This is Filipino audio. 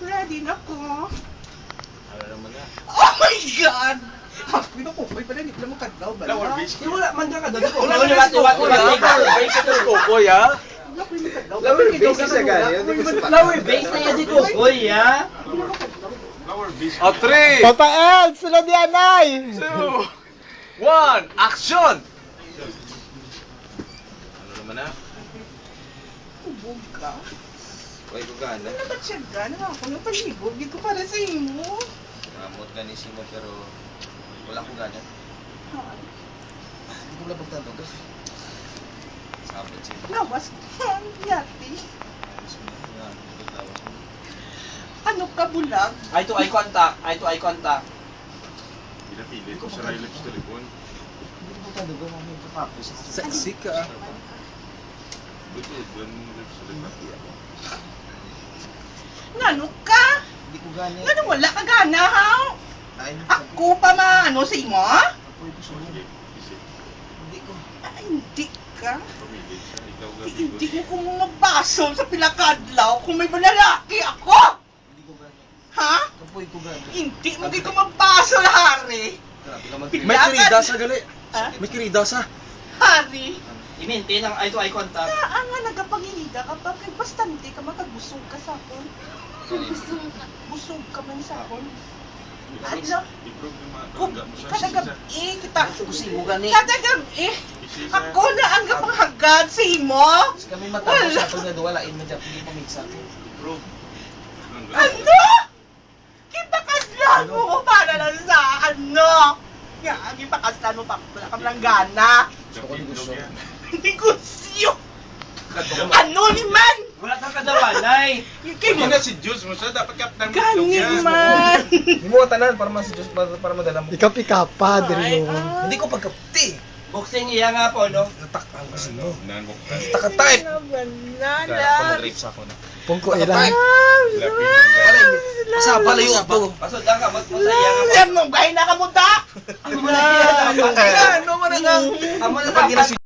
Ready na ko. Ano naman na? Oh my God! Happy na po. May pala, hindi mo kadlaw ba? Flower base. Wala man ka doon. Wala na base ito Kokoy, ha? Flower base sa gani. Flower base na yan si Kokoy, ha? Flower base. O, 3, Papa El, sunod yan, Nay! 2, 1, action! Ano naman na? Tubog ka? Huwag ko gana. Ano ba siya ka? Ako nang palibog. Hindi ko para sa imo. Namot ka ni Simo pero wala ko gana. Hindi ko wala pagtanong kasi. Sabot siya. Lawas. Yati. Ano ka bulag? Eye to eye contact. Eye to eye contact. Pinapilit ko sa lips telepon. Hindi ko tado ba may papapos. Sexy ka. Buti, doon mo lips telepon. Ngano ka? Hindi ko gani. Ngano wala ka gana, ha? Ako pa maano sa imo? Apoy ko sunod. Hindi ko. Hindi ka? Pumilit siya. Ikaw Hindi gabi mo ko mabaso sa pilakadlaw kung may malalaki ako! Hindi ko gani. Ha? Apoy ko gani. Hindi mo di ko mabaso, Hari! Grabe naman. May kirida sa gali. Ha? May kirida sa. Hari! I-maintain ang eye to eye contact. Naa nga nagapangihida kapag bastante ka makagusog ka sa akon. Busog ka man sa akon. Ano? improve yung mga Kung tangga mo sa kadagabi kita. Kusi mo gani. Kadagabi ako na ang gapangagad sa imo. Kami matapos sa ito na duwalain mo dyan. Hindi pamigsa. Improve. Ano? Kita kaslan mo ko para lang sa ano? Nga, kita kaslan mo pa. Wala ka lang gana. Gusto ko ni gusto. Hindi ko siyo. Ano ni man? Wala kang kadawanay. Hindi na si Jules mo siya. Dapat kaptang Gani man. Hindi mo tanan para mas para madala mo. Ikaw pa, diri mo. Hindi ko pagkapti. Boxing iya nga po, no? Natakpan ko sino. Nanok ka. Taka-type. Banana. Mag-rape sa ako na. Pungko ilang. Lapin yung gano'n. Basta palayo to. Pasod lang ka, masaya nga po. Yan mo, gahin na ka mo ta. Ano mo na yan? Ano mo na lang? Amo na lang.